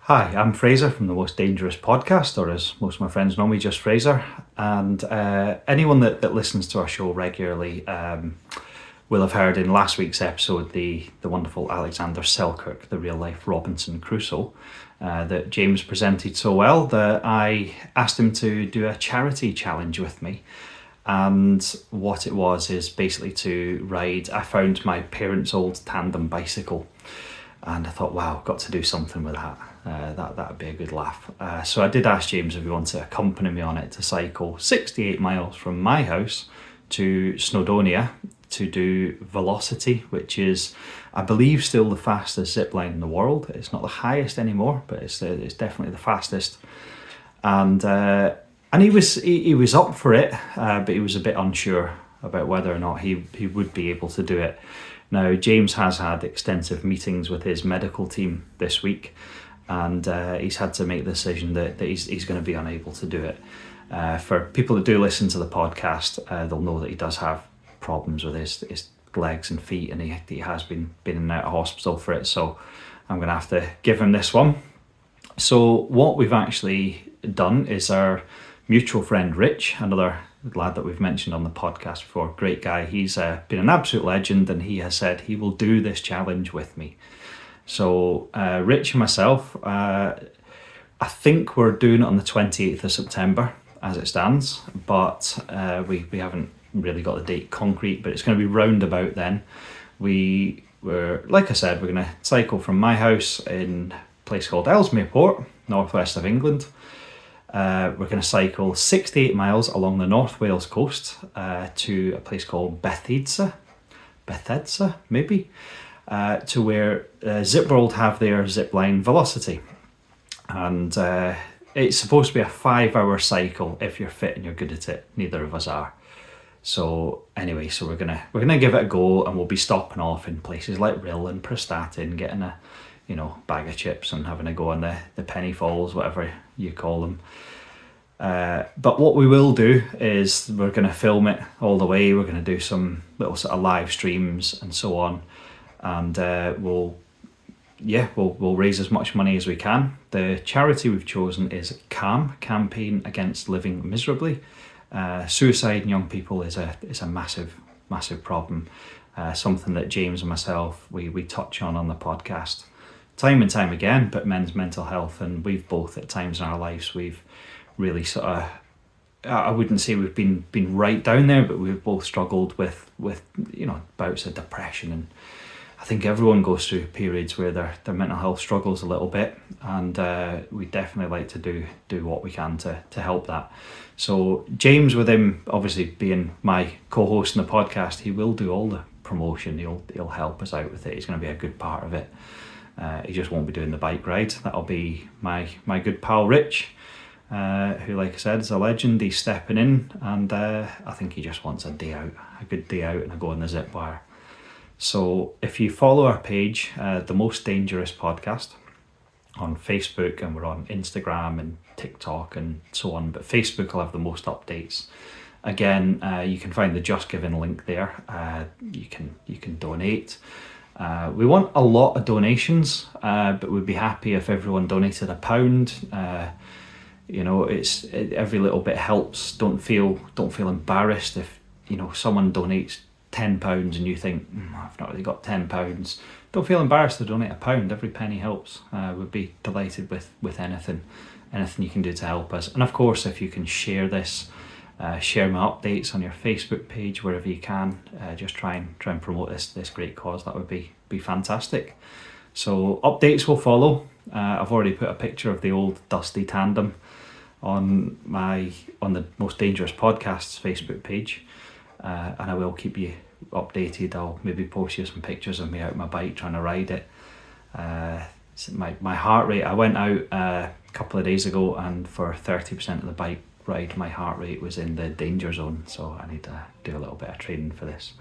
Hi, I'm Fraser from the Most Dangerous Podcast, or as most of my friends know me, just Fraser. And anyone that listens to our show regularly will have heard in last week's episode the wonderful Alexander Selkirk, the real life Robinson Crusoe, that James presented so well that I asked him to do a charity challenge with me. And what it was is basically to ride. I found my parents' old tandem bicycle, and I thought, wow, I've got to do something with that. That'd be a good laugh. So I did ask James if he wanted to accompany me on it to cycle 68 miles from my house to Snowdonia to do Velocity, which is, I believe, still the fastest zip line in the world. It's not the highest anymore, but it's definitely the fastest. And he was up for it, but he was a bit unsure about whether or not he would be able to do it. Now, James has had extensive meetings with his medical team this week, and he's had to make the decision that he's going to be unable to do it. For people that do listen to the podcast, they'll know that he does have problems with his legs and feet, and he has been in and out of hospital for it, so I'm going to have to give him this one. So what we've actually done is our mutual friend Rich, another lad that we've mentioned on the podcast before, great guy, he's been an absolute legend, and he has said he will do this challenge with me. So Rich and myself, I think we're doing it on the 28th of September as it stands, but we haven't really got the date concrete, but it's going to be round about then. Like I said, we're going to cycle from my house in a place called Ellesmere Port, northwest of England. We're going to cycle 68 miles along the North Wales coast to a place called Bethesda maybe, to where Zip World have their zipline Velocity. And it's supposed to be a 5-hour cycle if you're fit and you're good at it. Neither of us are. So anyway, so we're gonna give it a go, and we'll be stopping off in places like Rill and Prestatyn, getting a bag of chips and having a go on the penny falls, whatever you call them. But what we will do is we're going to film it all the way. We're going to do some little sort of live streams and so on, and we'll raise as much money as we can. The charity we've chosen is C.A.L.M, Campaign Against Living Miserably. Suicide in young people is a massive problem. Something that James and myself we touch on the podcast time and time again, but men's mental health, and we've both at times in our lives we've really sort of, I wouldn't say we've been right down there, but we've both struggled with bouts of depression, and I think everyone goes through periods where their mental health struggles a little bit, and we definitely like to do what we can to help that. So James, with him obviously being my co-host in the podcast, he will do all the promotion. He'll help us out with it. He's going to be a good part of it. He just won't be doing the bike ride. That'll be my good pal Rich, who, like I said, is a legend. He's stepping in, and I think he just wants a good day out and a go on the zip wire. So if you follow our page, The Most Dangerous Podcast, on Facebook, and we're on Instagram and TikTok and so on, but Facebook will have the most updates. Again, you can find the Just Giving link there. You can donate. We want a lot of donations, but we'd be happy if everyone donated £1. It's every little bit helps. Don't feel embarrassed if someone donates £10 and you think, I've not really got £10. Don't feel embarrassed to donate £1. Every penny helps. We'd be delighted with anything you can do to help us. And of course, if you can share this, share my updates on your Facebook page wherever you can. Just try and promote this great cause. That would be fantastic. So updates will follow. I've already put a picture of the old dusty tandem on the Most Dangerous Podcast's Facebook page, and I will keep you updated. I'll maybe post you some pictures of me out my bike trying to ride it. My heart rate, I went out a couple of days ago, and for 30% of the bike ride my heart rate was in the danger zone, so I need to do a little bit of training for this.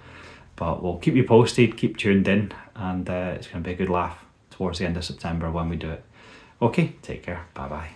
But we'll keep you posted, keep tuned in, and it's going to be a good laugh towards the end of September when we do it. Okay, take care, bye bye.